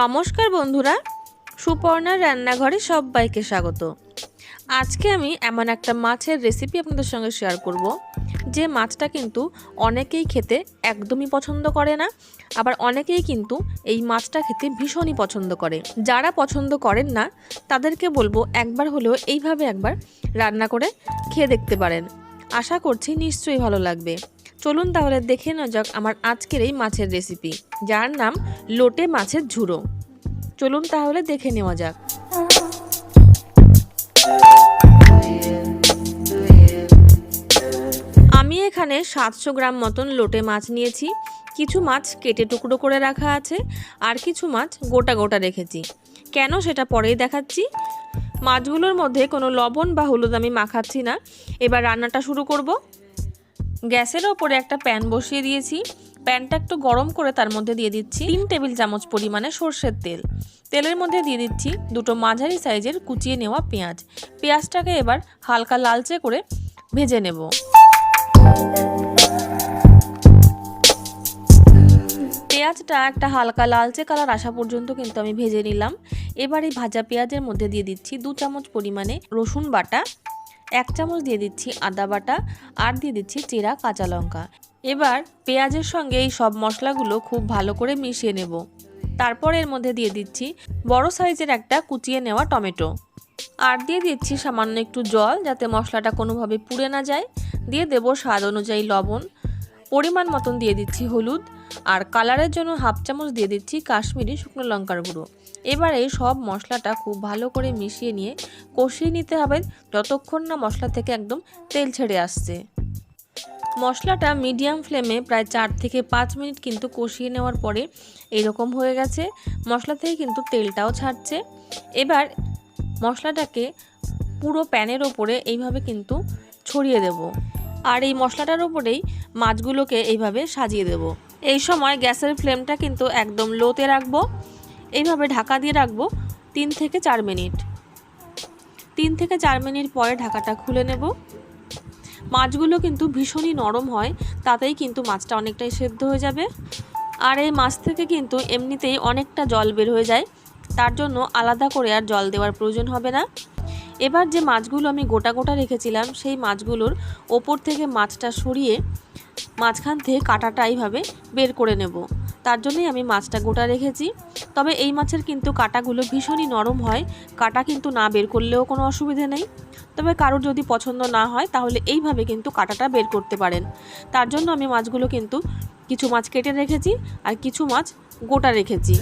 নমস্কার বন্ধুরা, সুপর্ণার রান্নাঘরে সবাইকে স্বাগত। আজকে আমি এমন একটা মাছের রেসিপি আপনাদের সঙ্গে শেয়ার করব, যে মাছটা কিন্তু অনেকেই খেতে একদমই পছন্দ করে না, আবার অনেকেই কিন্তু এই মাছটা খেতে ভীষণই পছন্দ করে। যারা পছন্দ করেন না তাদেরকে বলবো একবার হলেও এইভাবে একবার রান্না করে খেয়ে দেখতে পারেন। আশা করছি নিশ্চয়ই ভালো লাগবে। চলুন তাহলে দেখে নেওয়া যাক আমার আজকের এই মাছের রেসিপি, যার নাম লোটে মাছের ঝুড়ো। চলুন তাহলে দেখে নেওয়া যাক। আমি এখানে 700 গ্রাম মতন লোটে মাছ নিয়েছি। কিছু মাছ কেটে টুকরো করে রাখা আছে, আর কিছু মাছ গোটা গোটা রেখেছি। কেন সেটা পরেই দেখাচ্ছি। মাছগুলোর মধ্যে কোনো লবণ বা হলুদ আমি মাখাচ্ছি না। এবার রান্নাটা শুরু করব। গ্যাসের ওপরে একটা প্যান বসিয়ে দিয়েছি। প্যানটা একটু গরম করে তার মধ্যে দিয়ে দিচ্ছি 3 টেবিল চামচ পরিমাণে সর্ষের তেল। তেলের মধ্যে দিয়ে দিচ্ছি দুটো মাঝারি সাইজের কুচিয়ে নেওয়া পেঁয়াজ। পেঁয়াজটাকে এবার হালকা লালচে করে ভেজে নেব। পেঁয়াজটা একটা হালকা লালচে কালার আসা পর্যন্ত কিন্তু আমি ভেজে নিলাম। এবার এই ভাজা পেঁয়াজের মধ্যে দিয়ে দিচ্ছি 2 চামচ পরিমাণে রসুন বাটা, 1 চামচ দিয়ে দিচ্ছি আদা বাটা, আর দিয়ে দিচ্ছি চেরা কাঁচা লঙ্কা। এবার পেঁয়াজের সঙ্গে এই সব মশলাগুলো খুব ভালো করে মিশিয়ে নেব। তারপর এর মধ্যে দিয়ে দিচ্ছি বড় সাইজের একটা কুচিয়ে নেওয়া টমেটো, আর দিয়ে দিচ্ছি সামান্য একটু জল, যাতে মশলাটা কোনোভাবে পুড়ে না যায়। দিয়ে দেব স্বাদ অনুযায়ী লবণ, পরিমাণ মতন দিয়ে দিচ্ছি হলুদ, আর কালারের জন্য 1/2 চামচ দিয়ে দিচ্ছি কাশ্মীরি শুকনো লঙ্কার গুঁড়ো। এবার এই সব মশলাটা খুব ভালো করে মিশিয়ে নিয়ে কষিয়ে নিতে হবে, যতক্ষণ না মশলা থেকে একদম তেল ছেড়ে আসছে। মশলাটা মিডিয়াম ফ্লেমে প্রায় 4 থেকে 5 মিনিট কিন্তু কষিয়ে নেওয়ার পরে এরকম হয়ে গেছে। মশলা থেকে কিন্তু তেলটাও ছাড়ছে। এবার মশলাটাকে পুরো প্যানের ওপরে এইভাবে কিন্তু ছড়িয়ে দেব, আর এই মশলাটার ওপরেই মাছগুলোকে এইভাবে সাজিয়ে দেব। এই সময় গ্যাসের ফ্লেমটা কিন্তু একদম লোতে রাখবো। এইভাবে ঢাকা দিয়ে রাখবো 3 থেকে 4 মিনিট। 3 থেকে 4 মিনিট পরে ঢাকাটা খুলে নেব। মাছগুলো কিন্তু ভীষণই নরম হয়, তাতেই কিন্তু মাছটা অনেকটাই সেদ্ধ হয়ে যাবে। আর এই মাছ থেকে কিন্তু এমনিতেই অনেকটা জল বের হয়ে যায়, তার জন্য আলাদা করে আর জল দেওয়ার প্রয়োজন হবে না। এবার যে মাছগুলো আমি গোটা গোটা রেখেছিলাম, সেই মাছগুলোর ওপর থেকে মাছটা সরিয়ে মাঝখান থেকে কাঁটাটা এইভাবে বের করে নেব। তার জন্যই আমি মাছটা গোটা রেখেছি। তবে এই মাছের কিন্তু কাঁটাগুলো ভীষণই নরম হয়, কাঁটা কিন্তু না বের করলেও কোনো অসুবিধে নেই। তবে কারোর যদি পছন্দ না হয় তাহলে এইভাবে কিন্তু কাঁটাটা বের করতে পারেন। তার জন্য আমি মাছগুলো কিন্তু কিছু মাছ কেটে রেখেছি, আর কিছু মাছ গোটা রেখেছি।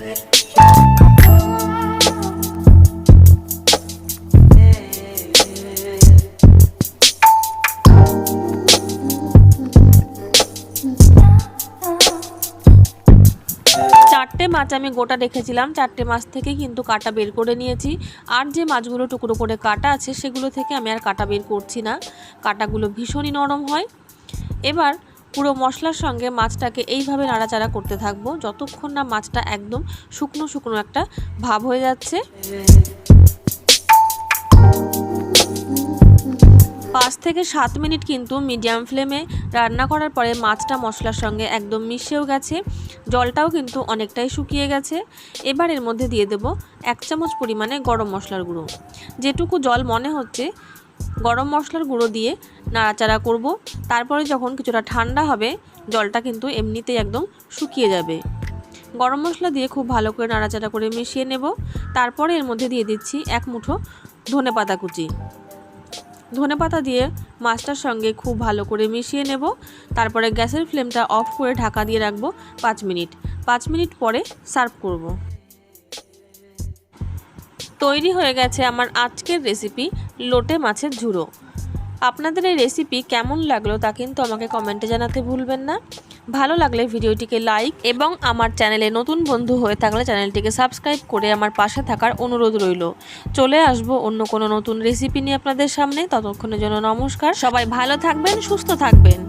চারটে মাছ আমি গোটা রেখেছিলাম, 4টে মাছ থেকে কিন্তু কাটা বের করে নিয়েছি। আর যে মাছগুলো টুকরো করে কাটা আছে সেগুলো থেকে আমি আর কাটা বের করছি না, কাটাগুলো ভীষণই নরম হয়। এবার পুরো মশলার সঙ্গে মাছটাকে এইভাবে নাড়াচাড়া করতে থাকবো, যতক্ষণ না মাছটা একদম শুকনো শুকনো একটা ভাব হয়ে যাচ্ছে। 5 থেকে 7 মিনিট কিন্তু মিডিয়াম ফ্লেমে রান্না করার পরে মাছটা মশলার সঙ্গে একদম মিশেও গেছে, জলটাও কিন্তু অনেকটাই শুকিয়ে গেছে। এবার এর মধ্যে দিয়ে দেব 1 চামচ পরিমাণে গরম মশলার গুঁড়ো। যেটুকু জল মনে হচ্ছে গরম মশলার গুঁড়ো দিয়ে নাড়াচাড়া করব। তারপরে যখন কিছুটা ঠান্ডা হবে, জলটা কিন্তু এমনিতেই একদম শুকিয়ে যাবে। গরম মশলা দিয়ে খুব ভালো করে নাড়াচাড়া করে মিশিয়ে নেব। তারপরে এর মধ্যে দিয়ে দিচ্ছি 1 মুঠো ধনেপাতা কুচি। ধনেপাতা দিয়ে মাছটার সঙ্গে খুব ভালো করে মিশিয়ে নেব। তারপরে গ্যাসের ফ্লেমটা অফ করে ঢাকা দিয়ে রাখবো 5 মিনিট। 5 মিনিট পরে সার্ভ করব। তৈরি হয়ে গেছে আমার আজকের রেসিপি লোটে মাছের ঝুড়ো। আপনাদের এই রেসিপি কেমন লাগলো তা কিন্তু আমাকে কমেন্টে জানাতে ভুলবেন না। ভালো লাগলে ভিডিওটিকে লাইক, এবং আমার চ্যানেলে নতুন বন্ধু হয়ে থাকলে চ্যানেলটিকে সাবস্ক্রাইব করে আমার পাশে থাকার অনুরোধ রইল। চলে আসবো অন্য কোনো নতুন রেসিপি নিয়ে আপনাদের সামনে। ততক্ষণের জন্য নমস্কার। সবাই ভালো থাকবেন, সুস্থ থাকবেন।